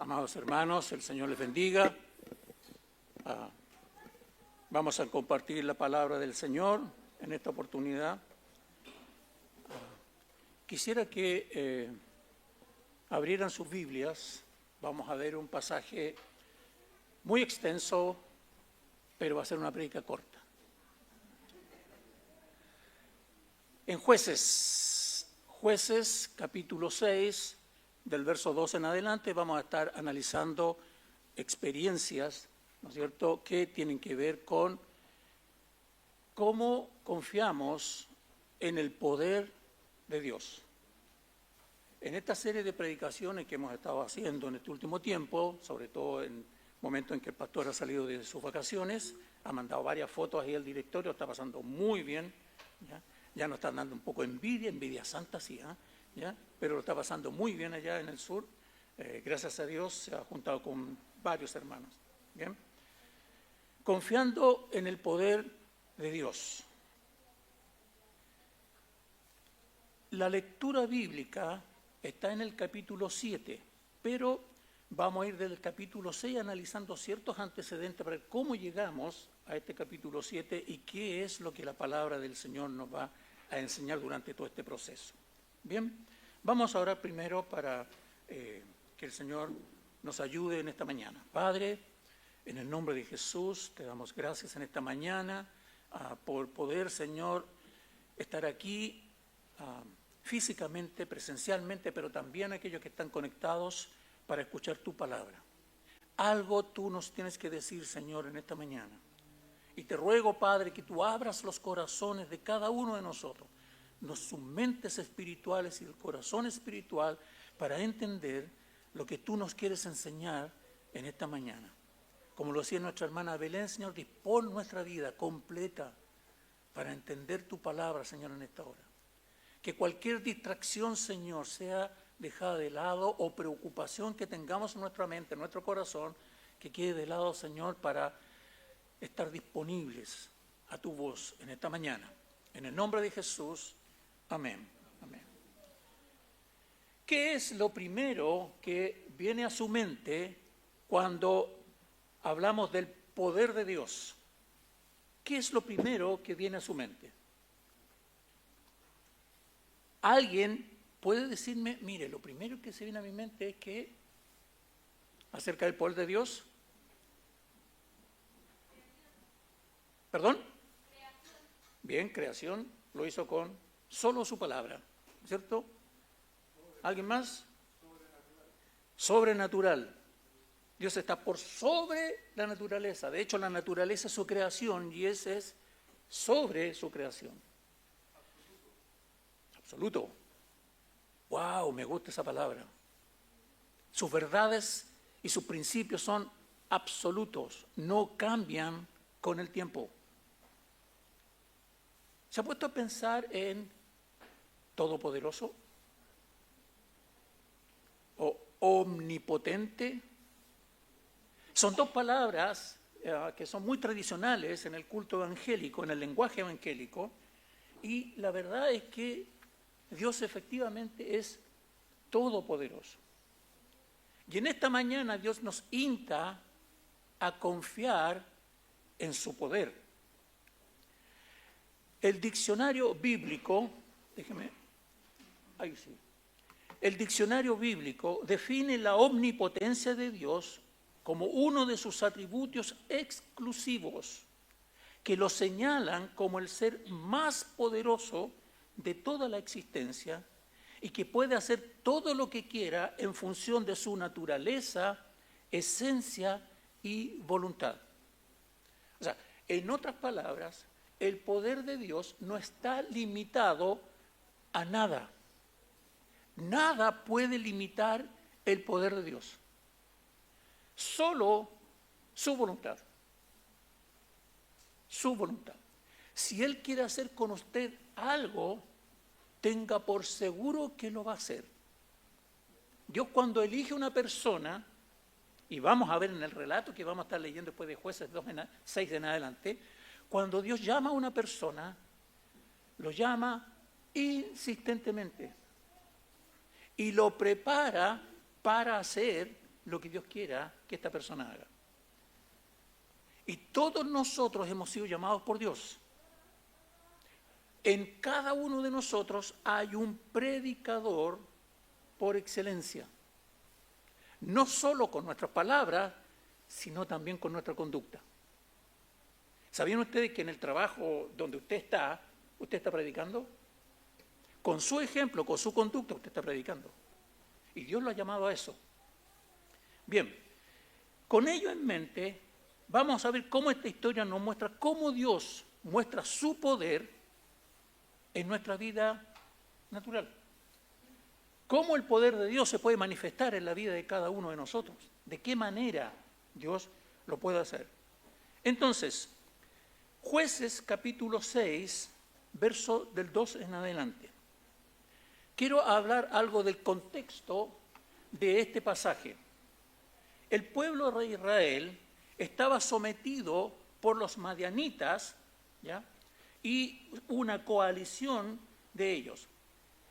Amados hermanos, el Señor les bendiga. Vamos a compartir la palabra del Señor en esta oportunidad. Quisiera que abrieran sus Biblias. Vamos a ver un pasaje muy extenso, pero va a ser una prédica corta. En Jueces capítulo 6, del verso 2 en adelante, vamos a estar analizando experiencias, ¿no es cierto?, que tienen que ver con cómo confiamos en el poder de Dios. En esta serie de predicaciones que hemos estado haciendo en este último tiempo, sobre todo en el momento en que el pastor ha salido de sus vacaciones, ha mandado varias fotos ahí al directorio, está pasando muy bien, ya nos están dando un poco de envidia santa, sí, ¿ya? Pero lo está pasando muy bien allá en el sur. Gracias a Dios se ha juntado con varios hermanos. ¿Bien? Confiando en el poder de Dios. La lectura bíblica está en el capítulo 7, pero vamos a ir del capítulo 6 analizando ciertos antecedentes para ver cómo llegamos a este capítulo 7 y qué es lo que la palabra del Señor nos va a enseñar durante todo este proceso. Bien, vamos a orar primero para que el Señor nos ayude en esta mañana. Padre, en el nombre de Jesús, te damos gracias en esta mañana por poder, Señor, estar aquí físicamente, presencialmente, pero también aquellos que están conectados para escuchar tu palabra. Algo tú nos tienes que decir, Señor, en esta mañana. Y te ruego, Padre, que tú abras los corazones de cada uno de nosotros, sus mentes espirituales y el corazón espiritual, para entender lo que tú nos quieres enseñar en esta mañana. Como lo decía nuestra hermana Belén, Señor, dispón nuestra vida completa para entender tu palabra, Señor, en esta hora. Que cualquier distracción, Señor, sea dejada de lado, o preocupación que tengamos en nuestra mente, en nuestro corazón, que quede de lado, Señor, para estar disponibles a tu voz en esta mañana. En el nombre de Jesús, amén. Amén. ¿Qué es lo primero que viene a su mente cuando hablamos del poder de Dios? ¿Qué es lo primero que viene a su mente? ¿Alguien puede decirme, mire, lo primero que se viene a mi mente es que acerca del poder de Dios? ¿Perdón? Bien, creación lo hizo con solo su palabra, ¿cierto? ¿Alguien más? Sobrenatural. Dios está por sobre la naturaleza. De hecho, la naturaleza es su creación y ese es sobre su creación. Absoluto. ¡Wow! Me gusta esa palabra. Sus verdades y sus principios son absolutos, no cambian con el tiempo. ¿Se ha puesto a pensar en todopoderoso o omnipotente? Son dos palabras que son muy tradicionales en el culto evangélico, en el lenguaje evangélico, y la verdad es que Dios efectivamente es todopoderoso. Y en esta mañana Dios nos insta a confiar en su poder. El diccionario bíblico, el diccionario bíblico define la omnipotencia de Dios como uno de sus atributos exclusivos que lo señalan como el ser más poderoso de toda la existencia y que puede hacer todo lo que quiera en función de su naturaleza, esencia y voluntad. O sea, en otras palabras, el poder de Dios no está limitado a nada. Nada puede limitar el poder de Dios. Solo su voluntad. Su voluntad. Si Él quiere hacer con usted algo, tenga por seguro que lo va a hacer. Dios, cuando elige una persona, y vamos a ver en el relato que vamos a estar leyendo después de Jueces 6 en adelante, cuando Dios llama a una persona, lo llama insistentemente y lo prepara para hacer lo que Dios quiera que esta persona haga. Y todos nosotros hemos sido llamados por Dios. En cada uno de nosotros hay un predicador por excelencia. No solo con nuestras palabras, sino también con nuestra conducta. ¿Sabían ustedes que en el trabajo donde usted está predicando? Con su ejemplo, con su conducta, usted está predicando. Y Dios lo ha llamado a eso. Bien, con ello en mente, vamos a ver cómo esta historia nos muestra cómo Dios muestra su poder en nuestra vida natural. Cómo el poder de Dios se puede manifestar en la vida de cada uno de nosotros. De qué manera Dios lo puede hacer. Entonces, Jueces capítulo 6, verso del 2 en adelante. Quiero hablar algo del contexto de este pasaje. El pueblo de Israel estaba sometido por los madianitas, ¿ya? Y una coalición de ellos.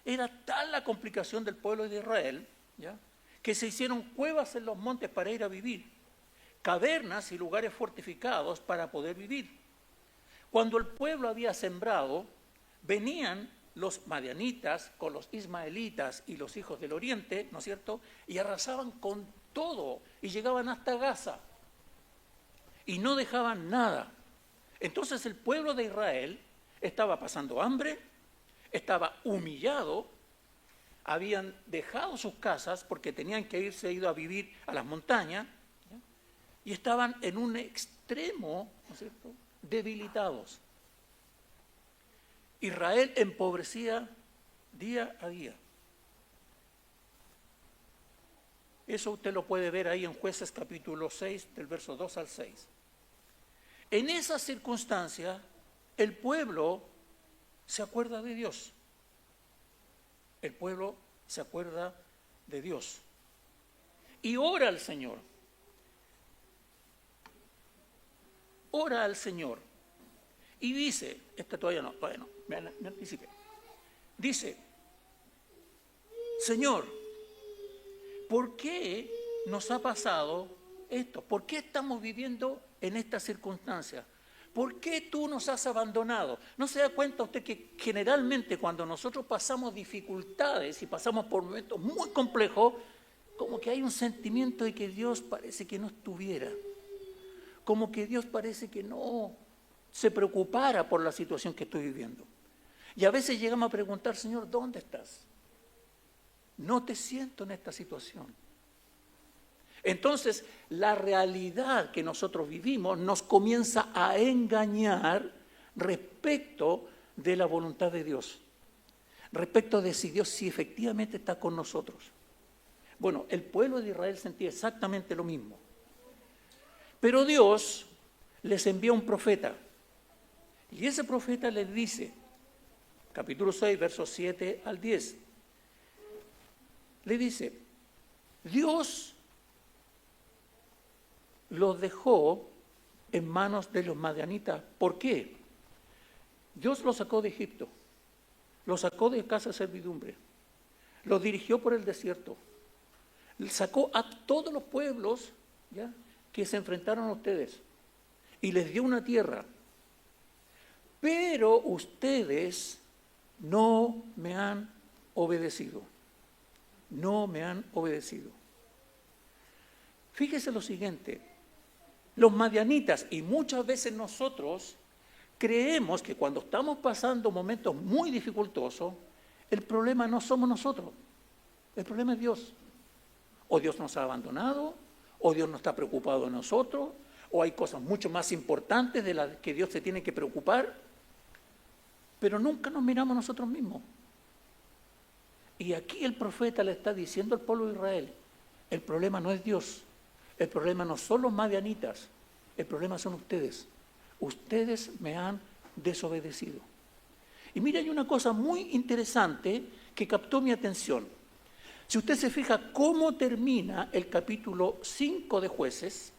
Era tal la complicación del pueblo de Israel, ¿ya?, que se hicieron cuevas en los montes para ir a vivir, cavernas y lugares fortificados para poder vivir. Cuando el pueblo había sembrado, venían los madianitas con los ismaelitas y los hijos del oriente, ¿no es cierto?, y arrasaban con todo y llegaban hasta Gaza y no dejaban nada. Entonces el pueblo de Israel estaba pasando hambre, estaba humillado, habían dejado sus casas porque tenían que ido a vivir a las montañas, ¿ya?, y estaban en un extremo, ¿no es cierto?, debilitados. Israel empobrecía día a día. Eso usted lo puede ver ahí en Jueces capítulo 6, del verso 2 al 6. En esa circunstancia, el pueblo se acuerda de Dios. El pueblo se acuerda de Dios. Y ora al Señor. Ora al Señor. Y dice, todavía no, me anticipé. Dice, Señor, ¿por qué nos ha pasado esto? ¿Por qué estamos viviendo en esta circunstancia? ¿Por qué tú nos has abandonado? ¿No se da cuenta usted que generalmente cuando nosotros pasamos dificultades y pasamos por momentos muy complejos, como que hay un sentimiento de que Dios parece que no estuviera? Como que Dios parece que no se preocupara por la situación que estoy viviendo. Y a veces llegamos a preguntar, Señor, ¿dónde estás? No te siento en esta situación. Entonces, la realidad que nosotros vivimos nos comienza a engañar respecto de la voluntad de Dios, respecto de si efectivamente está con nosotros. Bueno, el pueblo de Israel sentía exactamente lo mismo. Pero Dios les envía un profeta. Y ese profeta les dice, capítulo 6, versos 7 al 10, le dice, Dios los dejó en manos de los madianitas. ¿Por qué? Dios los sacó de Egipto, los sacó de casa de servidumbre, los dirigió por el desierto, sacó a todos los pueblos, ¿ya?, que se enfrentaron a ustedes y les dio una tierra. Pero ustedes no me han obedecido. No me han obedecido. Fíjese lo siguiente. Los madianitas y muchas veces nosotros creemos que cuando estamos pasando momentos muy dificultosos, el problema no somos nosotros, el problema es Dios. O Dios nos ha abandonado, o Dios no está preocupado de nosotros, o hay cosas mucho más importantes de las que Dios se tiene que preocupar, pero nunca nos miramos nosotros mismos. Y aquí el profeta le está diciendo al pueblo de Israel, el problema no es Dios, el problema no son los madianitas, el problema son ustedes. Ustedes me han desobedecido. Y mira, hay una cosa muy interesante que captó mi atención. Si usted se fija cómo termina el capítulo 5 de Jueces,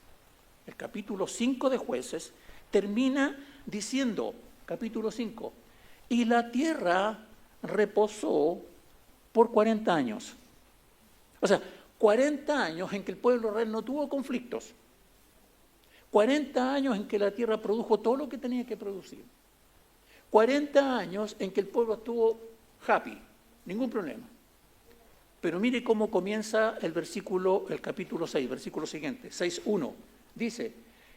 el capítulo 5 de Jueces termina diciendo, capítulo 5, y la tierra reposó por 40 años. O sea, 40 años en que el pueblo de Israel no tuvo conflictos. 40 años en que la tierra produjo todo lo que tenía que producir. 40 años en que el pueblo estuvo happy, ningún problema. Pero mire cómo comienza el capítulo 6, versículo siguiente, 6:1. Dice,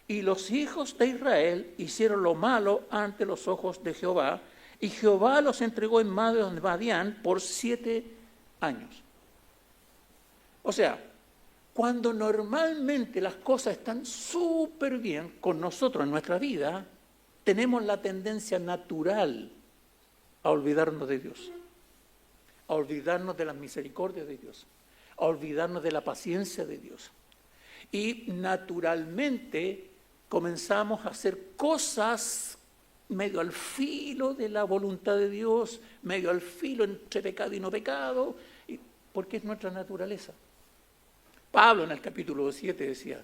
y los hijos de Israel hicieron lo malo ante los ojos de Jehová, y Jehová los entregó en manos de Madián por 7 años. O sea, cuando normalmente las cosas están súper bien con nosotros en nuestra vida, tenemos la tendencia natural a olvidarnos de Dios, a olvidarnos de las misericordias de Dios, a olvidarnos de la paciencia de Dios. Y naturalmente comenzamos a hacer cosas medio al filo de la voluntad de Dios, medio al filo entre pecado y no pecado, porque es nuestra naturaleza. Pablo en el capítulo 7 decía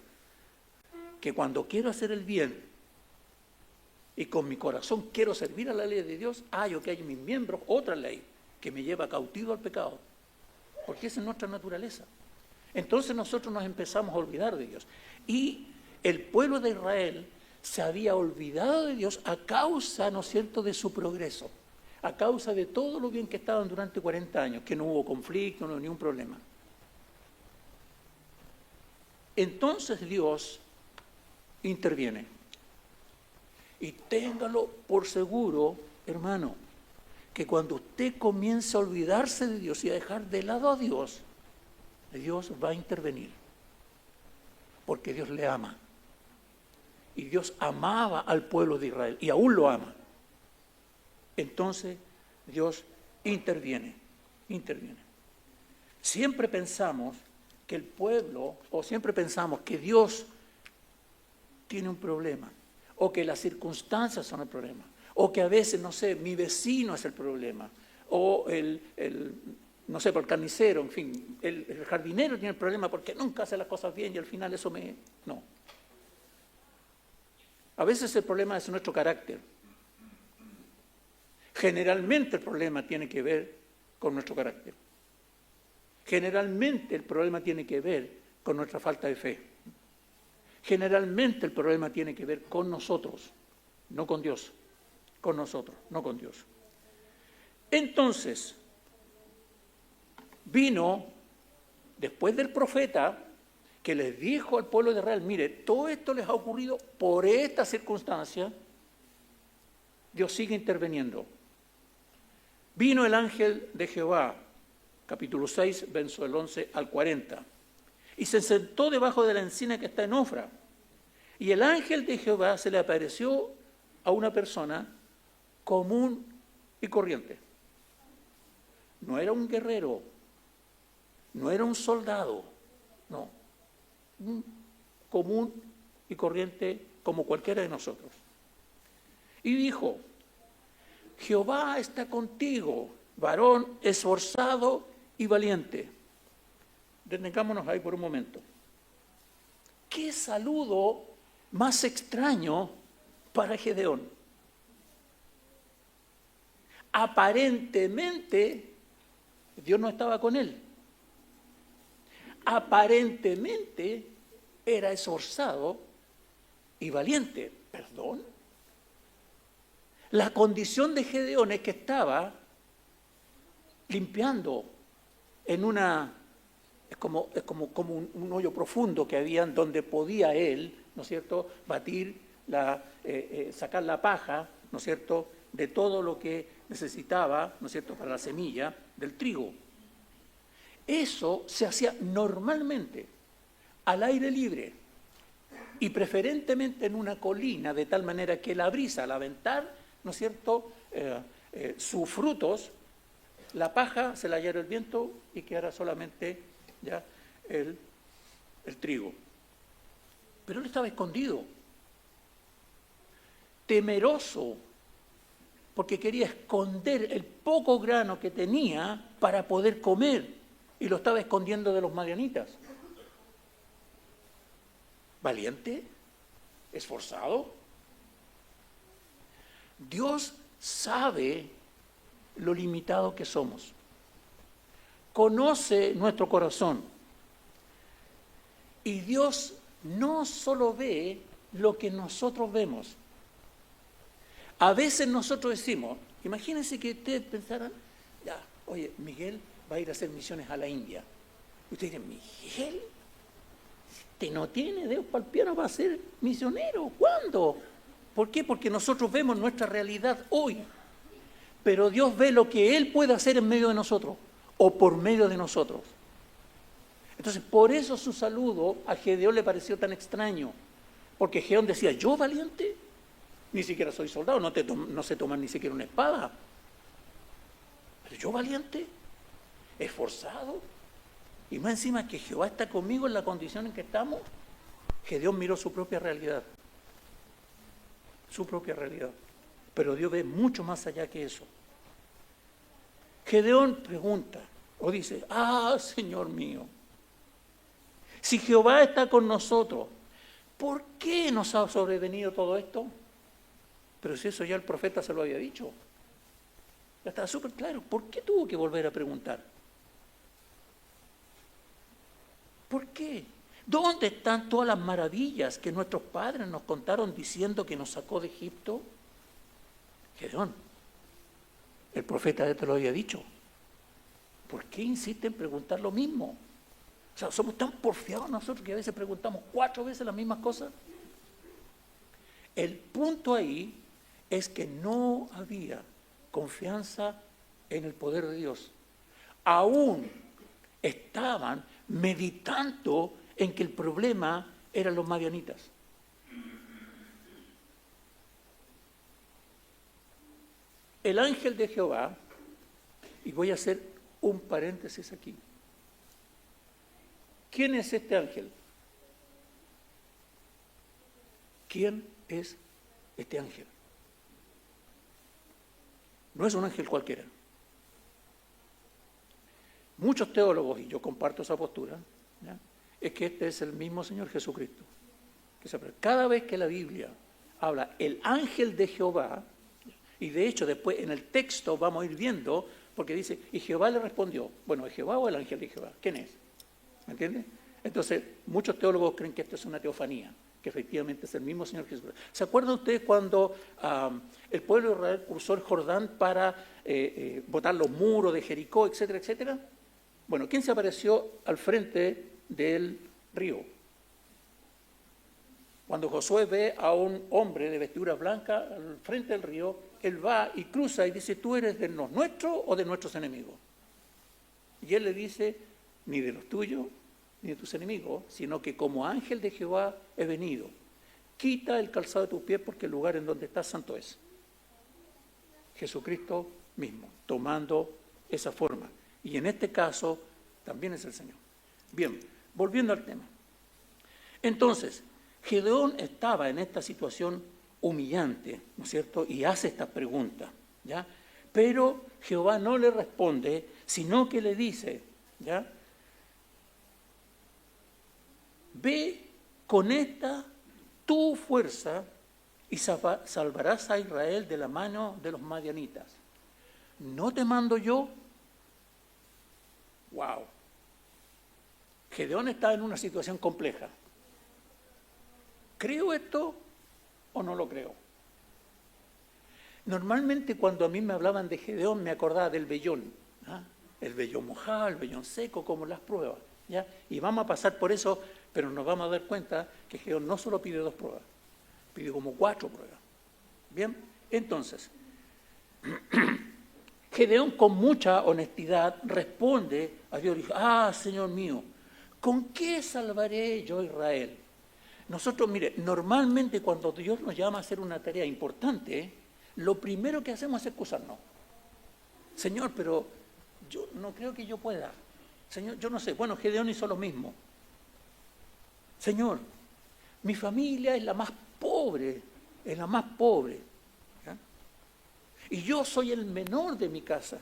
que cuando quiero hacer el bien y con mi corazón quiero servir a la ley de Dios, hallo que hay en mis miembros otra ley que me lleva cautivo al pecado, porque esa es nuestra naturaleza. Entonces nosotros nos empezamos a olvidar de Dios. Y el pueblo de Israel se había olvidado de Dios a causa, ¿no es cierto?, de su progreso, a causa de todo lo bien que estaban durante 40 años, que no hubo conflicto, no hubo ningún problema. Entonces Dios interviene. Y téngalo por seguro, hermano, que cuando usted comience a olvidarse de Dios y a dejar de lado a Dios va a intervenir. Porque Dios le ama. Y Dios amaba al pueblo de Israel y aún lo ama. Entonces Dios interviene. Siempre pensamos que el pueblo, o siempre pensamos que Dios tiene un problema, o que las circunstancias son el problema, o que a veces, no sé, mi vecino es el problema, o no sé, por el carnicero, en fin, el jardinero tiene el problema porque nunca hace las cosas bien y al final eso No. A veces el problema es nuestro carácter. Generalmente el problema tiene que ver con nuestro carácter. Generalmente el problema tiene que ver con nuestra falta de fe. Generalmente el problema tiene que ver con nosotros, no con Dios. Con nosotros, no con Dios. Entonces, vino, después del profeta, que les dijo al pueblo de Israel, mire, todo esto les ha ocurrido por esta circunstancia, Dios sigue interviniendo. Vino el ángel de Jehová, capítulo 6, verso del 11 al 40, y se sentó debajo de la encina que está en Ofra, y el ángel de Jehová se le apareció a una persona común y corriente. No era un guerrero, no era un soldado, no, común y corriente como cualquiera de nosotros. Y dijo, Jehová está contigo, varón esforzado y valiente. Detengámonos ahí por un momento. ¿Qué saludo más extraño para Gedeón? Aparentemente, Dios no estaba con él. Aparentemente, era esforzado y valiente. ¿Perdón? La condición de Gedeón es que estaba limpiando en es como un hoyo profundo que había donde podía él, ¿no es cierto?, batir, sacar la paja, ¿no es cierto?, de todo lo que necesitaba, ¿no es cierto?, para la semilla del trigo. Eso se hacía normalmente al aire libre y preferentemente en una colina, de tal manera que la brisa al aventar, ¿no es cierto?, sus frutos, la paja se la hallara el viento y quedara solamente ya el trigo. Pero él estaba escondido, temeroso, porque quería esconder el poco grano que tenía para poder comer, y lo estaba escondiendo de los madianitas. ¿Valiente? ¿Esforzado? Dios sabe lo limitado que somos. Conoce nuestro corazón. Y Dios no solo ve lo que nosotros vemos. A veces nosotros decimos, imagínense que ustedes pensaran, ya, oye, Miguel va a ir a hacer misiones a la India. Ustedes dicen, Miguel, este no tiene dedos para el piano para ser misionero. ¿Cuándo? ¿Por qué? Porque nosotros vemos nuestra realidad hoy. Pero Dios ve lo que Él puede hacer en medio de nosotros o por medio de nosotros. Entonces, por eso su saludo a Gedeón le pareció tan extraño. Porque Gedeón decía, ¿yo valiente? Ni siquiera soy soldado, no sé tomar ni siquiera una espada. Pero yo valiente, esforzado. Y más encima que Jehová está conmigo en la condición en que estamos. Gedeón miró su propia realidad. Su propia realidad. Pero Dios ve mucho más allá que eso. Gedeón pregunta o dice, Señor mío, si Jehová está con nosotros, ¿por qué nos ha sobrevenido todo esto? Pero si eso ya el profeta se lo había dicho. Ya estaba súper claro. ¿Por qué tuvo que volver a preguntar? ¿Por qué? ¿Dónde están todas las maravillas que nuestros padres nos contaron diciendo que nos sacó de Egipto? Gedeón, el profeta ya te lo había dicho. ¿Por qué insiste en preguntar lo mismo? O sea, somos tan porfiados nosotros que a veces preguntamos 4 veces las mismas cosas. El punto ahí es que no había confianza en el poder de Dios. Aún estaban meditando en que el problema eran los madianitas. El ángel de Jehová, y voy a hacer un paréntesis aquí. ¿Quién es este ángel? ¿Quién es este ángel? No es un ángel cualquiera. Muchos teólogos, y yo comparto esa postura, ¿ya?, es que este es el mismo Señor Jesucristo. Cada vez que la Biblia habla el ángel de Jehová, y de hecho después en el texto vamos a ir viendo, porque dice, y Jehová le respondió, bueno, ¿es Jehová o el ángel de Jehová? ¿Quién es? ¿Me entiendes? Entonces, muchos teólogos creen que esto es una teofanía, que efectivamente es el mismo Señor Jesucristo. ¿Se acuerdan ustedes cuando el pueblo de Israel cruzó el Jordán para botar los muros de Jericó, etcétera, etcétera? Bueno, ¿quién se apareció al frente del río? Cuando Josué ve a un hombre de vestidura blanca al frente del río, él va y cruza y dice, ¿tú eres de los nuestros o de nuestros enemigos? Y él le dice, ni de los tuyos ni de tus enemigos, sino que como ángel de Jehová he venido. Quita el calzado de tus pies porque el lugar en donde estás santo es. Jesucristo mismo, tomando esa forma. Y en este caso también es el Señor. Bien, volviendo al tema. Entonces, Gedeón estaba en esta situación humillante, ¿no es cierto? Y hace esta pregunta, ¿ya? Pero Jehová no le responde, sino que le dice, ¿ya?, ve con esta tu fuerza y salvarás a Israel de la mano de los madianitas. ¿No te mando yo? ¡Wow! Gedeón está en una situación compleja. ¿Creo esto o no lo creo? Normalmente cuando a mí me hablaban de Gedeón me acordaba del vellón, ¿ah? El vellón mojado, el vellón seco, como las pruebas, ¿ya? Y vamos a pasar por eso, pero nos vamos a dar cuenta que Gedeón no solo pide 2 pruebas, pide como 4 pruebas. Bien, entonces, Gedeón con mucha honestidad responde a Dios y dice, Señor mío, ¿con qué salvaré yo a Israel? Nosotros, mire, normalmente cuando Dios nos llama a hacer una tarea importante, lo primero que hacemos es excusarnos. Señor, pero yo no creo que yo pueda. Señor, yo no sé. Bueno, Gedeón hizo lo mismo. Señor, mi familia es la más pobre, ¿ya? Y yo soy el menor de mi casa.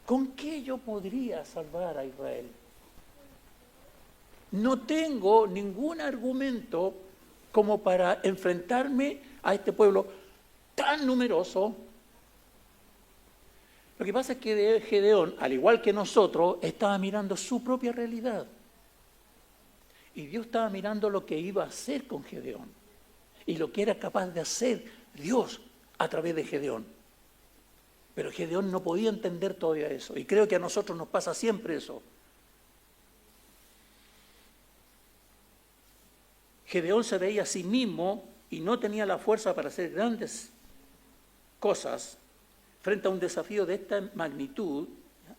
¿Con qué yo podría salvar a Israel? No tengo ningún argumento como para enfrentarme a este pueblo tan numeroso. Lo que pasa es que Gedeón, al igual que nosotros, estaba mirando su propia realidad. Y Dios estaba mirando lo que iba a hacer con Gedeón y lo que era capaz de hacer Dios a través de Gedeón. Pero Gedeón no podía entender todavía eso. Y creo que a nosotros nos pasa siempre eso. Gedeón se veía a sí mismo y no tenía la fuerza para hacer grandes cosas frente a un desafío de esta magnitud.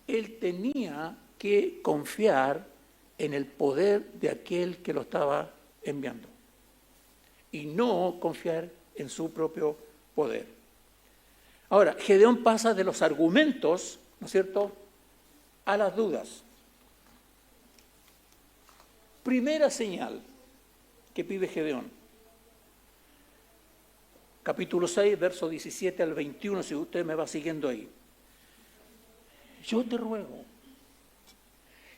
Él tenía que confiar en el poder de aquel que lo estaba enviando y no confiar en su propio poder. Ahora, Gedeón pasa de los argumentos, ¿no es cierto?, a las dudas. Primera señal que pide Gedeón. Capítulo 6, verso 17 al 21, si usted me va siguiendo ahí. Yo te ruego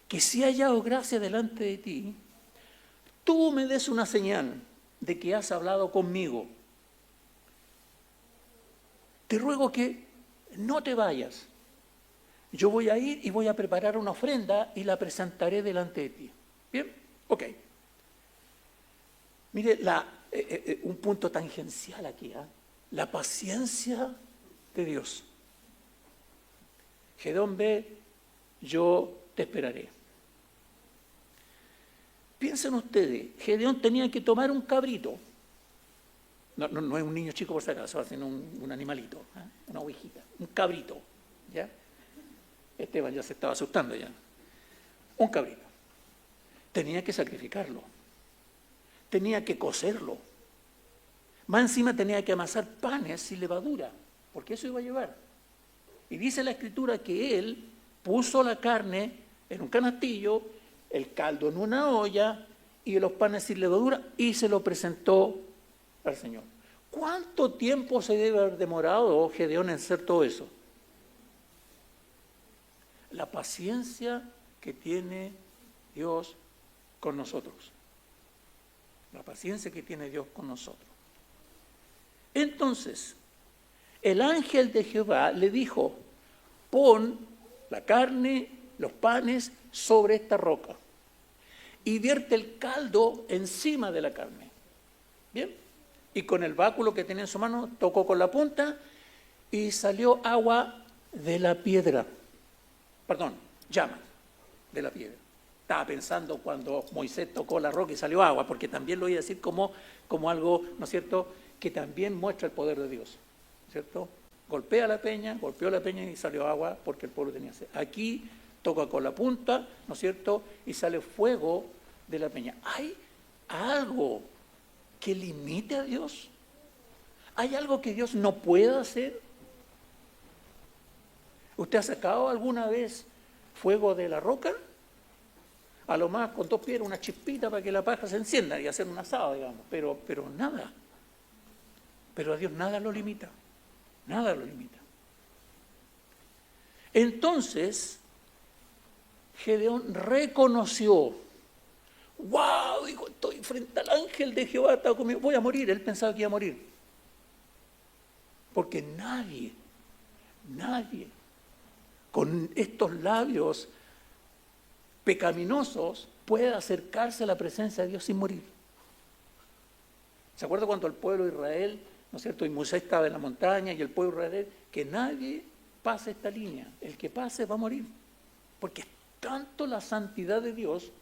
que si haya hallado gracia delante de ti, tú me des una señal de que has hablado conmigo. Te ruego que no te vayas. Yo voy a ir y voy a preparar una ofrenda y la presentaré delante de ti. ¿Bien? Ok. Mire, un punto tangencial aquí, la paciencia de Dios. Gedeón ve, yo te esperaré. Piensen ustedes, Gedeón tenía que tomar un cabrito. No es un niño chico por si acaso, sino un animalito, una ovejita, un cabrito. ¿Ya? Esteban ya se estaba asustando ya. Un cabrito. Tenía que sacrificarlo. Tenía que cocerlo. Más encima tenía que amasar panes sin levadura, porque eso iba a llevar. Y dice la Escritura que él puso la carne en un canastillo, el caldo en una olla y los panes sin levadura y se lo presentó al Señor. ¿Cuánto tiempo se debe haber demorado Gedeón en hacer todo eso? La paciencia que tiene Dios con nosotros. La paciencia que tiene Dios con nosotros. Entonces, el ángel de Jehová le dijo, pon la carne, los panes sobre esta roca y vierte el caldo encima de la carne. ¿Bien? Y con el báculo que tenía en su mano, tocó con la punta y salió agua de la piedra. Perdón, llama de la piedra. Estaba pensando cuando Moisés tocó la roca y salió agua, porque también lo voy a decir como algo, ¿no es cierto?, que también muestra el poder de Dios, ¿cierto? Golpeó la peña y salió agua porque el pueblo tenía sed. Aquí toca con la punta, ¿no es cierto?, y sale fuego de la peña. ¿Hay algo que limite a Dios? ¿Hay algo que Dios no pueda hacer? ¿Usted ha sacado alguna vez fuego de la roca? A lo más con 2 piedras, una chispita para que la paja se encienda y hacer un asado, digamos, pero nada. Pero a Dios nada lo limita, nada lo limita. Entonces, Gedeón reconoció, ¡wow! Dijo, estoy frente al ángel de Jehová, está conmigo, voy a morir. Él pensaba que iba a morir. Porque nadie con estos labios pecaminosos puede acercarse a la presencia de Dios sin morir. ¿Se acuerda cuando el pueblo de Israel, ¿no es cierto?, y Moisés estaba en la montaña y el pueblo de Israel, que nadie pase esta línea, el que pase va a morir, porque es tanto la santidad de Dios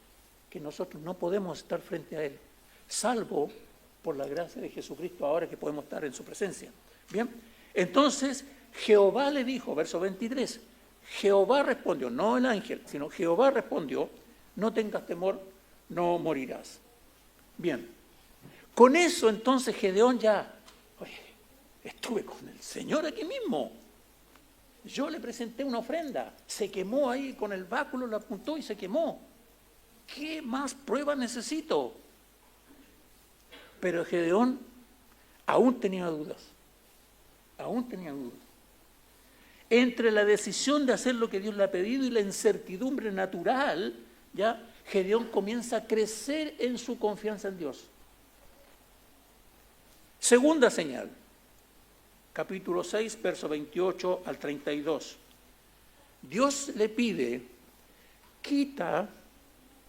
que nosotros no podemos estar frente a Él, salvo por la gracia de Jesucristo ahora que podemos estar en su presencia. Bien, entonces Jehová le dijo, verso 23, Jehová respondió, no el ángel, sino Jehová respondió, no tengas temor, no morirás. Bien, con eso entonces Gedeón ya, oye, estuve con el Señor aquí mismo. Yo le presenté una ofrenda, se quemó ahí con el báculo, lo apuntó y se quemó. ¿Qué más pruebas necesito? Pero Gedeón aún tenía dudas. Entre la decisión de hacer lo que Dios le ha pedido y la incertidumbre natural, ya Gedeón comienza a crecer en su confianza en Dios. Segunda señal, capítulo 6, verso 28 al 32. Dios le pide, quita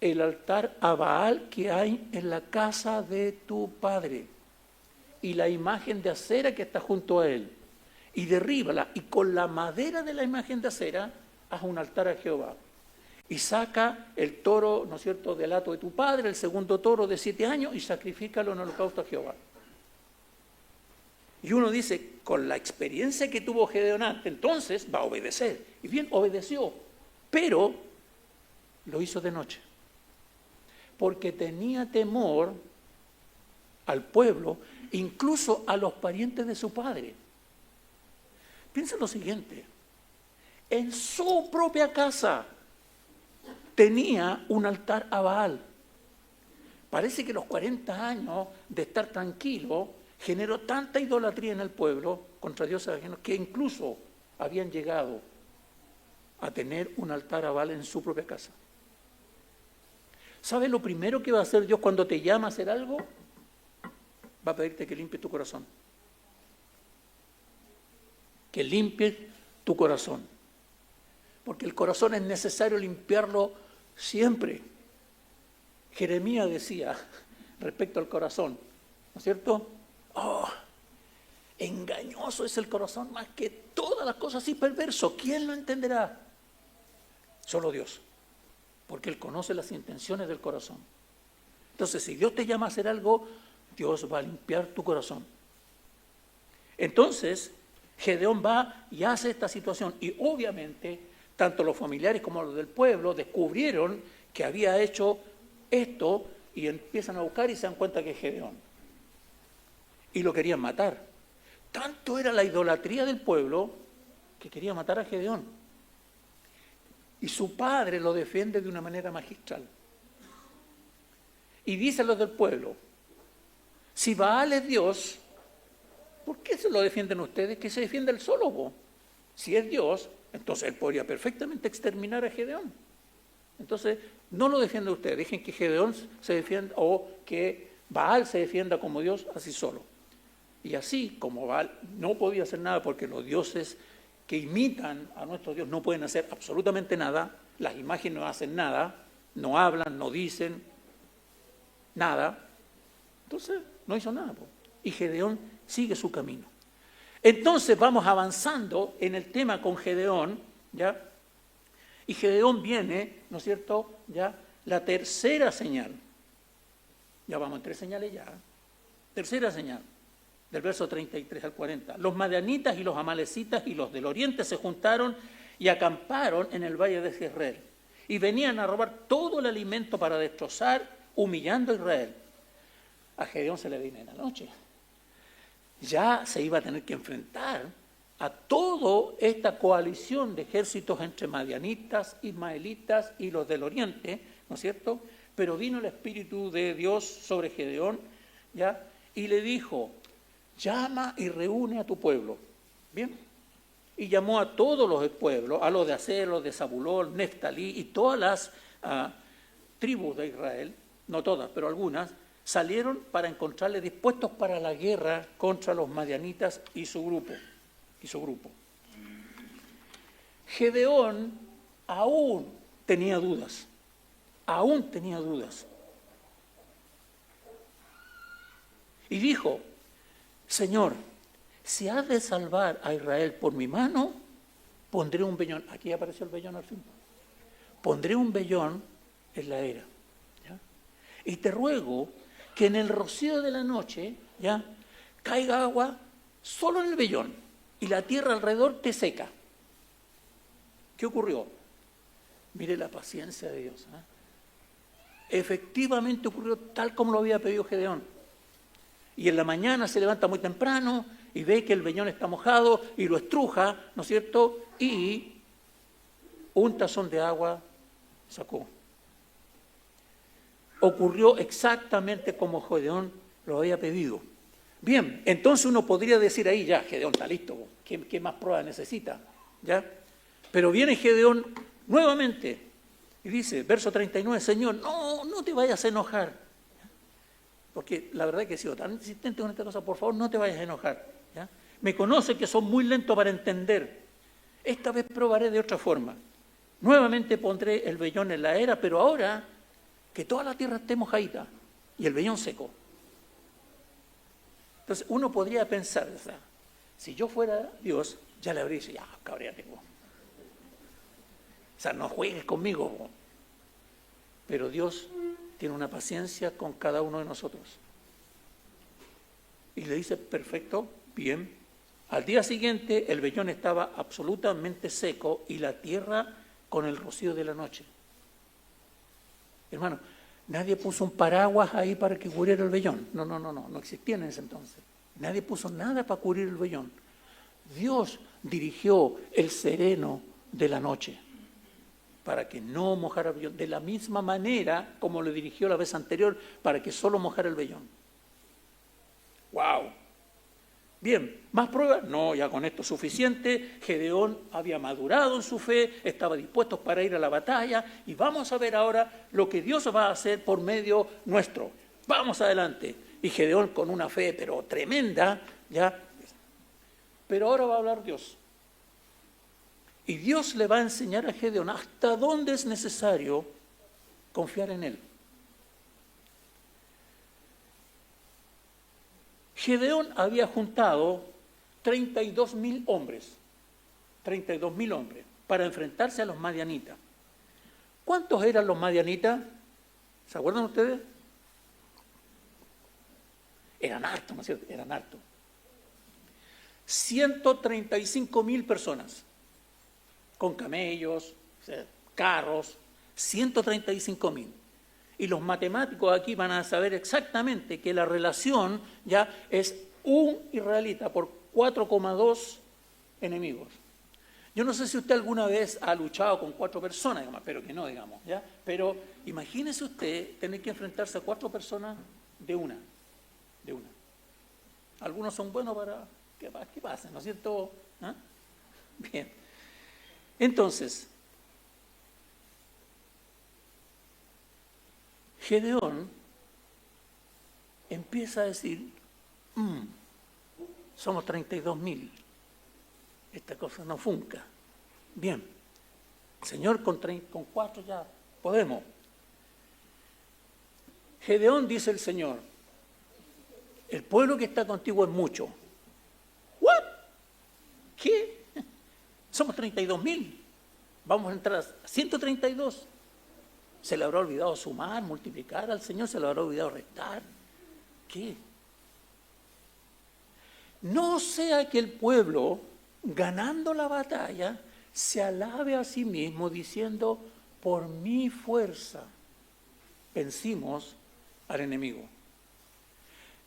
el altar a Baal que hay en la casa de tu padre y la imagen de acera que está junto a él, y derríbala, y con la madera de la imagen de acera haz un altar a Jehová. Y saca el toro, ¿no es cierto?, del hato de tu padre, el segundo toro de 7 años, y sacrifícalo en holocausto a Jehová. Y uno dice, con la experiencia que tuvo Gedeón antes, entonces va a obedecer. Y bien, obedeció, pero lo hizo de noche. Porque tenía temor al pueblo, incluso a los parientes de su padre. Piensa lo siguiente, en su propia casa tenía un altar a Baal. Parece que los 40 años de estar tranquilo generó tanta idolatría en el pueblo contra dioses ajenos que incluso habían llegado a tener un altar a Baal en su propia casa. ¿Sabes lo primero que va a hacer Dios cuando te llama a hacer algo? Va a pedirte que limpies tu corazón. Que limpies tu corazón. Porque el corazón es necesario limpiarlo siempre. Jeremías decía respecto al corazón, ¿no es cierto? Oh, engañoso es el corazón más que todas las cosas y perverso. ¿Quién lo entenderá? Solo Dios. Porque Él conoce las intenciones del corazón. Entonces, si Dios te llama a hacer algo, Dios va a limpiar tu corazón. Entonces, Gedeón va y hace esta situación. Y obviamente, tanto los familiares como los del pueblo descubrieron que había hecho esto y empiezan a buscar y se dan cuenta que es Gedeón. Y lo querían matar. Tanto era la idolatría del pueblo que quería matar a Gedeón. Y su padre lo defiende de una manera magistral. Y dicen los del pueblo, si Baal es Dios, ¿por qué se lo defienden ustedes? Que se defienda él solo, vos. Si es Dios, entonces él podría perfectamente exterminar a Gedeón. Entonces, no lo defienden ustedes, dejen que Gedeón se defienda o que Baal se defienda como Dios así solo. Y así, como Baal no podía hacer nada porque los dioses que imitan a nuestro Dios no pueden hacer absolutamente nada, las imágenes no hacen nada, no hablan, no dicen nada, entonces no hizo nada. Y Gedeón sigue su camino. Entonces vamos avanzando en el tema con Gedeón, ¿ya? Y Gedeón viene, ¿no es cierto?, ya la tercera señal. Ya vamos en 3 señales ya. Tercera señal, del verso 33 al 40. Los madianitas y los amalecitas y los del oriente se juntaron y acamparon en el valle de Jezreel. Y venían a robar todo el alimento para destrozar, humillando a Israel. A Gedeón se le viene en la noche. Ya se iba a tener que enfrentar a toda esta coalición de ejércitos entre madianitas, ismaelitas y los del oriente, ¿no es cierto? Pero vino el Espíritu de Dios sobre Gedeón, ¿ya? Y le dijo, llama y reúne a tu pueblo. Bien. Y llamó a todos los del pueblo, a los de Aser, los de Zabulón, Neftalí y todas las tribus de Israel, no todas, pero algunas, salieron para encontrarle dispuestos para la guerra contra los madianitas y su grupo. Gedeón aún tenía dudas. Y dijo, Señor, si has de salvar a Israel por mi mano, pondré un vellón. Aquí apareció el vellón al fin. Pondré un vellón en la era. ¿Ya? Y te ruego que en el rocío de la noche, ¿ya?, caiga agua solo en el vellón y la tierra alrededor te seca. ¿Qué ocurrió? Mire la paciencia de Dios. Efectivamente ocurrió tal como lo había pedido Gedeón. Y en la mañana se levanta muy temprano y ve que el vellón está mojado y lo estruja, ¿no es cierto? Y un tazón de agua sacó. Ocurrió exactamente como Gedeón lo había pedido. Bien, entonces uno podría decir ahí, ya, Gedeón está listo, ¿qué más pruebas necesita? ¿Ya? Pero viene Gedeón nuevamente y dice, verso 39, Señor, no te vayas a enojar. Porque la verdad es que he sido tan insistente con esta cosa, por favor, no te vayas a enojar. ¿Ya? Me conoce que son muy lentos para entender. Esta vez probaré de otra forma. Nuevamente pondré el vellón en la era, pero ahora que toda la tierra esté mojadita y el vellón seco. Entonces uno podría pensar, o sea, si yo fuera Dios, ya le habría dicho, ya, cabréate. O sea, no juegues conmigo. Pero Dios tiene una paciencia con cada uno de nosotros. Y le dice, perfecto, bien. Al día siguiente el vellón estaba absolutamente seco y la tierra con el rocío de la noche. Hermano, nadie puso un paraguas ahí para que cubriera el vellón. No existía en ese entonces. Nadie puso nada para cubrir el vellón. Dios dirigió el sereno de la noche para que no mojara el vellón, de la misma manera como lo dirigió la vez anterior para que solo mojara el vellón. ¡Wow! Bien, ¿más pruebas? No, ya con esto es suficiente. Gedeón había madurado en su fe, estaba dispuesto para ir a la batalla y vamos a ver ahora lo que Dios va a hacer por medio nuestro. Vamos adelante. Y Gedeón con una fe pero tremenda, ya. Pero ahora va a hablar Dios. Y Dios le va a enseñar a Gedeón hasta dónde es necesario confiar en él. Gedeón había juntado 32.000 hombres, 32.000 hombres, para enfrentarse a los madianitas. ¿Cuántos eran los madianitas? ¿Se acuerdan ustedes? Eran hartos, ¿no es cierto? Eran hartos. 135.000 personas, con camellos, carros, 135.000. Y los matemáticos aquí van a saber exactamente que la relación ya es un israelita por 4,2 enemigos. Yo no sé si usted alguna vez ha luchado con 4 personas, digamos, pero que no, digamos, ¿ya? Pero imagínese usted tener que enfrentarse a 4 personas de una. Algunos son buenos para que pasen, ¿no es cierto? ¿Ah? Bien. Entonces, Gedeón empieza a decir, somos 32.000, esta cosa no funca. Bien, Señor, con 4 ya podemos. Gedeón, dice el Señor, el pueblo que está contigo es mucho. ¿What? ¿Qué? Somos 32.000, vamos a entrar a 132. ¿Se le habrá olvidado sumar, multiplicar al Señor? ¿Se le habrá olvidado restar? ¿Qué? No sea que el pueblo, ganando la batalla, se alabe a sí mismo diciendo, por mi fuerza vencimos al enemigo.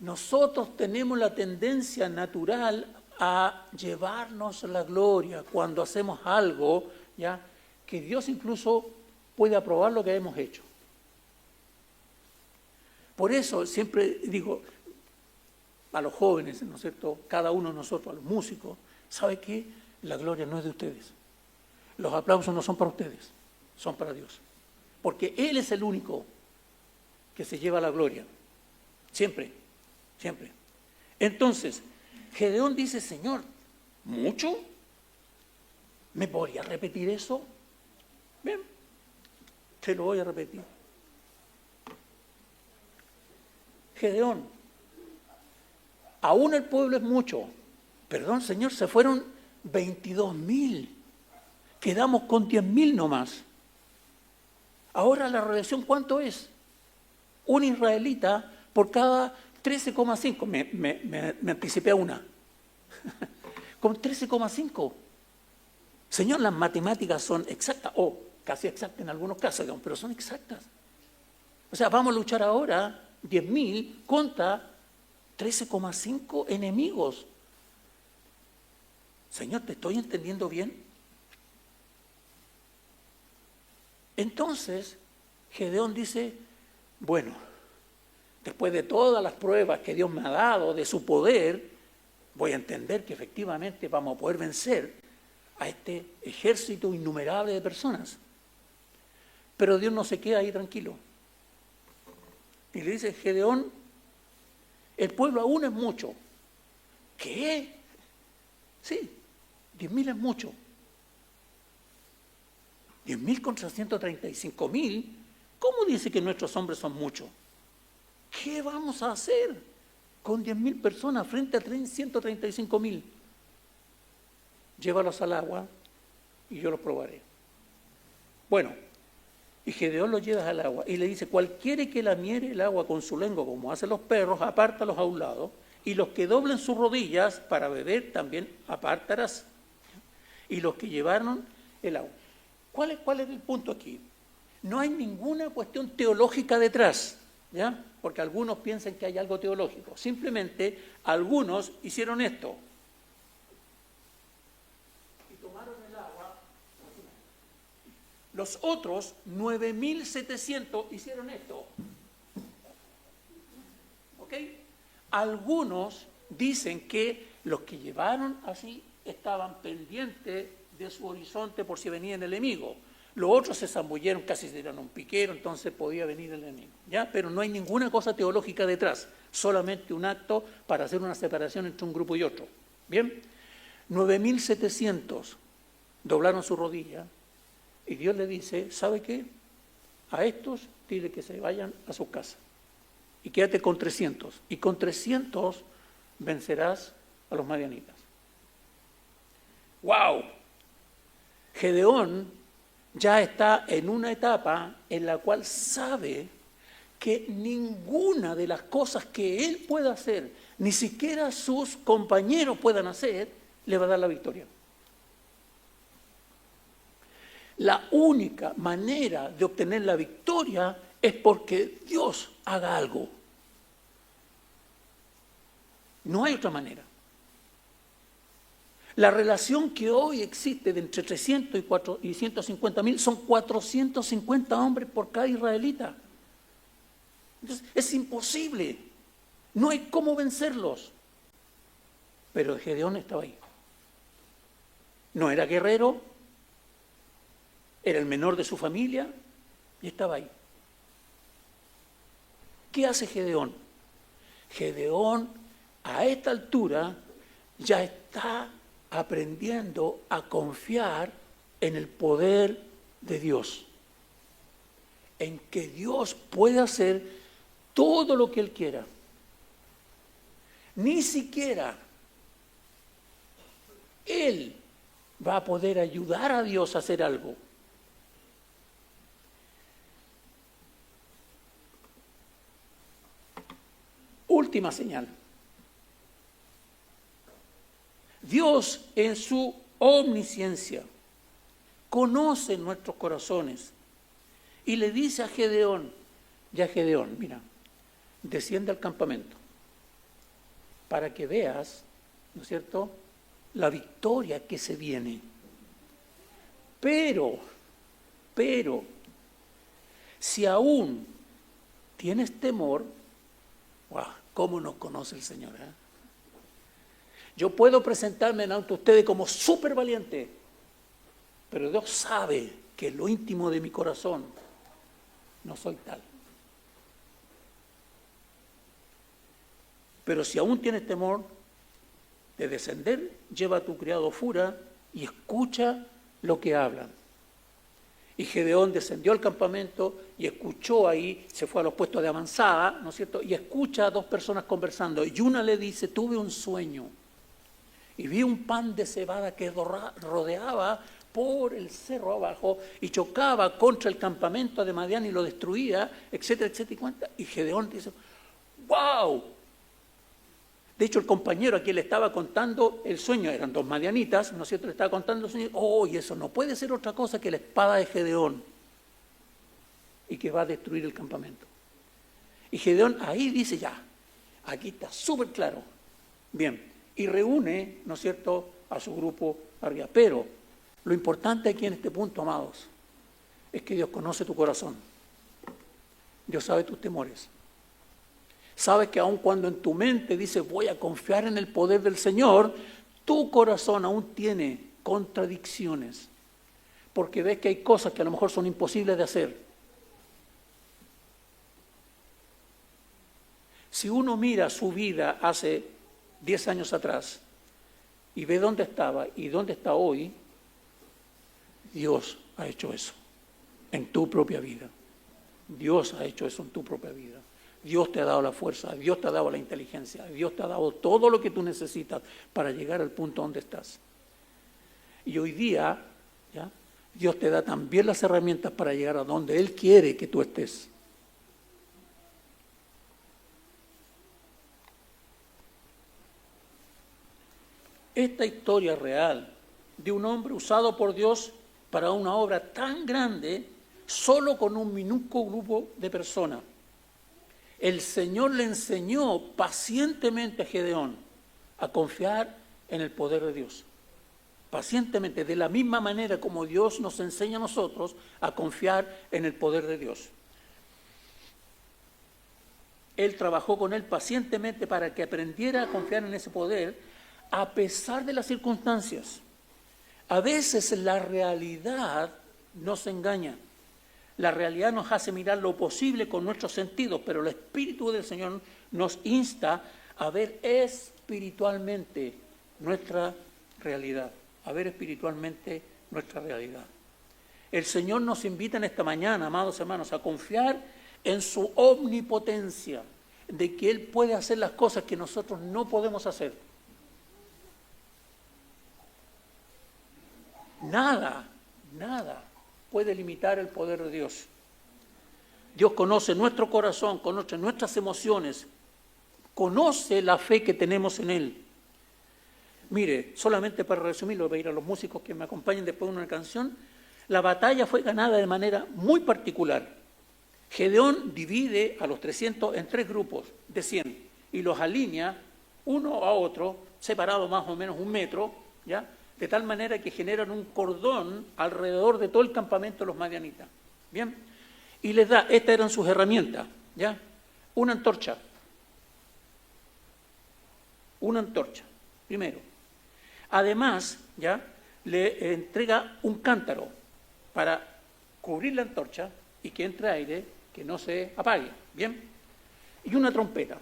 Nosotros tenemos la tendencia natural a llevarnos la gloria cuando hacemos algo, ya, que Dios incluso puede aprobar lo que hemos hecho. Por eso siempre digo a los jóvenes, ¿no es cierto?, cada uno de nosotros, a los músicos, ¿sabe qué? La gloria no es de ustedes. Los aplausos no son para ustedes, son para Dios. Porque Él es el único que se lleva la gloria. Siempre, siempre. Entonces, Gedeón dice, Señor, ¿mucho? ¿Me podría repetir eso? Bien, te lo voy a repetir. Gedeón, aún el pueblo es mucho. Perdón, Señor, se fueron 22.000. Quedamos con 10.000 nomás. Ahora la relación, ¿cuánto es? Un israelita por cada 13,5. Me anticipé a una. Con 13,5. Señor, las matemáticas son exactas, o casi exactas en algunos casos, digamos, pero son exactas. O sea, vamos a luchar ahora 10.000 contra 13,5 enemigos. Señor, ¿te estoy entendiendo bien? Entonces, Gedeón dice, bueno, después de todas las pruebas que Dios me ha dado de su poder, voy a entender que efectivamente vamos a poder vencer a este ejército innumerable de personas. Pero Dios no se queda ahí tranquilo. Y le dice, Gedeón, el pueblo aún es mucho. ¿Qué? Sí, 10.000 es mucho. 10.000 contra 135.000, ¿cómo dice que nuestros hombres son muchos? ¿Qué vamos a hacer con 10.000 personas frente a 135.000? Llévalos al agua y yo los probaré. Bueno, y Gedeón los lleva al agua y le dice, cualquiera que lamiere el agua con su lengua, como hacen los perros, apártalos a un lado, y los que doblen sus rodillas para beber también apártalas, y los que llevaron el agua. ¿Cuál es el punto aquí? No hay ninguna cuestión teológica detrás, ¿ya? Porque algunos piensan que hay algo teológico. Simplemente algunos hicieron esto. Y tomaron el agua. Los otros, 9.700, hicieron esto. ¿Ok? Algunos dicen que los que llevaron así estaban pendientes de su horizonte por si venía el enemigo. Los otros se zambulleron, casi se dieron un piquero, entonces podía venir el enemigo. ¿Ya? Pero no hay ninguna cosa teológica detrás, solamente un acto para hacer una separación entre un grupo y otro. ¿Bien? 9.700 doblaron su rodilla y Dios le dice, ¿sabe qué? A estos dile que se vayan a su casa y quédate con 300. Y con 300 vencerás a los madianitas. ¡Wow! Gedeón ya está en una etapa en la cual sabe que ninguna de las cosas que él pueda hacer, ni siquiera sus compañeros puedan hacer, le va a dar la victoria. La única manera de obtener la victoria es porque Dios haga algo. No hay otra manera. La relación que hoy existe de entre 300 y 150.000 son 450 hombres por cada israelita. Entonces, es imposible. No hay cómo vencerlos. Pero Gedeón estaba ahí. No era guerrero, era el menor de su familia y estaba ahí. ¿Qué hace Gedeón? Gedeón, a esta altura, ya está aprendiendo a confiar en el poder de Dios, en que Dios puede hacer todo lo que Él quiera. Ni siquiera Él va a poder ayudar a Dios a hacer algo. Última señal. Dios en su omnisciencia conoce nuestros corazones y le dice a Gedeón, ya Gedeón, mira, desciende al campamento para que veas, ¿no es cierto?, la victoria que se viene. Pero, si aún tienes temor, ¡wow!, ¿cómo nos conoce el Señor? Yo puedo presentarme ante ustedes como súper valiente, pero Dios sabe que en lo íntimo de mi corazón no soy tal. Pero si aún tienes temor de descender, lleva a tu criado fuera y escucha lo que hablan. Y Gedeón descendió al campamento y escuchó ahí, se fue a los puestos de avanzada, ¿no es cierto? Y escucha a dos personas conversando. Y una le dice, tuve un sueño. Y vi un pan de cebada que rodeaba por el cerro abajo y chocaba contra el campamento de Madián y lo destruía, etcétera, etcétera. Y Gedeón dice, ¡wow! De hecho, el compañero a quien le estaba contando el sueño, eran dos madianitas, ¿no es cierto? Le estaba contando el sueño, ¡oh! Y eso no puede ser otra cosa que la espada de Gedeón y que va a destruir el campamento. Y Gedeón ahí dice, ya, aquí está súper claro. Bien. Y reúne, ¿no es cierto?, a su grupo arriba. Pero lo importante aquí en este punto, amados, es que Dios conoce tu corazón. Dios sabe tus temores. Sabe que aun cuando en tu mente dices voy a confiar en el poder del Señor, tu corazón aún tiene contradicciones. Porque ves que hay cosas que a lo mejor son imposibles de hacer. Si uno mira su vida hace 10 años atrás y ve dónde estaba y dónde está hoy, Dios ha hecho eso en tu propia vida. Dios ha hecho eso en tu propia vida. Dios te ha dado la fuerza, Dios te ha dado la inteligencia, Dios te ha dado todo lo que tú necesitas para llegar al punto donde estás. Y hoy día, ¿ya?, Dios te da también las herramientas para llegar a donde Él quiere que tú estés. Esta historia real de un hombre usado por Dios para una obra tan grande, solo con un minúsculo grupo de personas. El Señor le enseñó pacientemente a Gedeón a confiar en el poder de Dios. Pacientemente, de la misma manera como Dios nos enseña a nosotros a confiar en el poder de Dios. Él trabajó con él pacientemente para que aprendiera a confiar en ese poder a pesar de las circunstancias. A veces la realidad nos engaña. La realidad nos hace mirar lo posible con nuestros sentidos, pero el Espíritu del Señor nos insta a ver espiritualmente nuestra realidad. A ver espiritualmente nuestra realidad. El Señor nos invita en esta mañana, amados hermanos, a confiar en su omnipotencia, de que Él puede hacer las cosas que nosotros no podemos hacer. Nada puede limitar el poder de Dios. Dios conoce nuestro corazón, conoce nuestras emociones, conoce la fe que tenemos en Él. Mire, solamente para resumirlo, voy a ir a los músicos que me acompañen después de una canción. La batalla fue ganada de manera muy particular. Gedeón divide a los 300 en 3 grupos de 100 y los alinea uno a otro, separados más o menos 1 metro, ¿ya?, de tal manera que generan un cordón alrededor de todo el campamento de los madianitas. Bien, y les da, estas eran sus herramientas, ¿ya? Una antorcha, primero. Además, ¿ya?, le entrega un cántaro para cubrir la antorcha y que entre aire, que no se apague, ¿bien? Y una trompeta.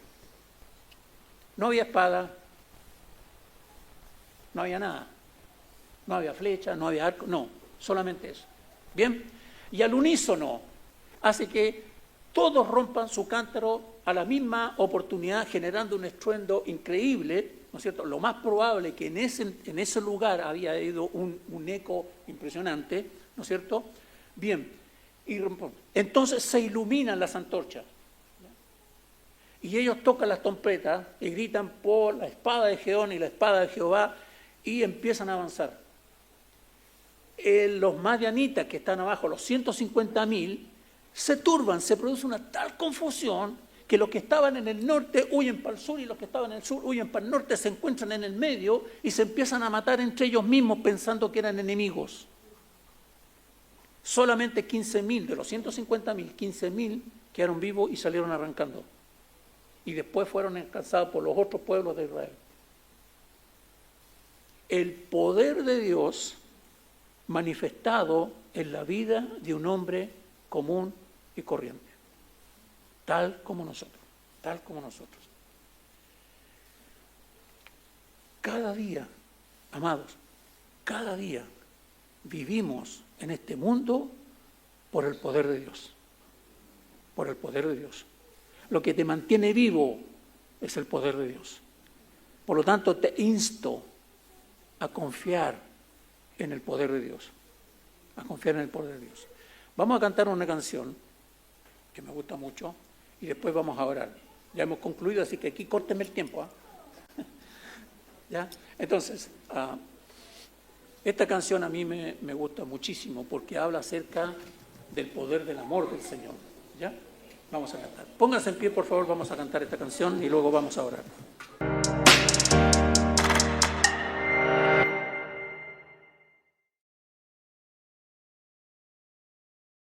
No había espada, no había nada. No había flecha, no había arco, no, solamente eso. ¿Bien? Y al unísono hace que todos rompan su cántaro a la misma oportunidad, generando un estruendo increíble, ¿no es cierto? Lo más probable es que en ese lugar había ido un eco impresionante, ¿no es cierto? Bien, y entonces se iluminan las antorchas. Y ellos tocan las trompetas y gritan por la espada de Gedeón y la espada de Jehová y empiezan a avanzar. Los madianitas que están abajo, los 150.000, se turban, se produce una tal confusión que los que estaban en el norte huyen para el sur y los que estaban en el sur huyen para el norte, se encuentran en el medio y se empiezan a matar entre ellos mismos pensando que eran enemigos. Solamente 15.000 de los 150.000, 15.000 quedaron vivos y salieron arrancando. Y después fueron alcanzados por los otros pueblos de Israel. El poder de Dios manifestado en la vida de un hombre común y corriente, tal como nosotros. Cada día, amados, cada día vivimos en este mundo por el poder de Dios, por el poder de Dios. Lo que te mantiene vivo es el poder de Dios. Por lo tanto, te insto a confiar en el poder de Dios, a confiar en el poder de Dios. Vamos a cantar una canción que me gusta mucho y después vamos a orar. Ya hemos concluido, así que aquí córteme el tiempo, ¿eh? ¿Ya? Entonces, esta canción a mí me gusta muchísimo porque habla acerca del poder del amor del Señor. ¿Ya? Vamos a cantar. Pónganse en pie, por favor, vamos a cantar esta canción y luego vamos a orar.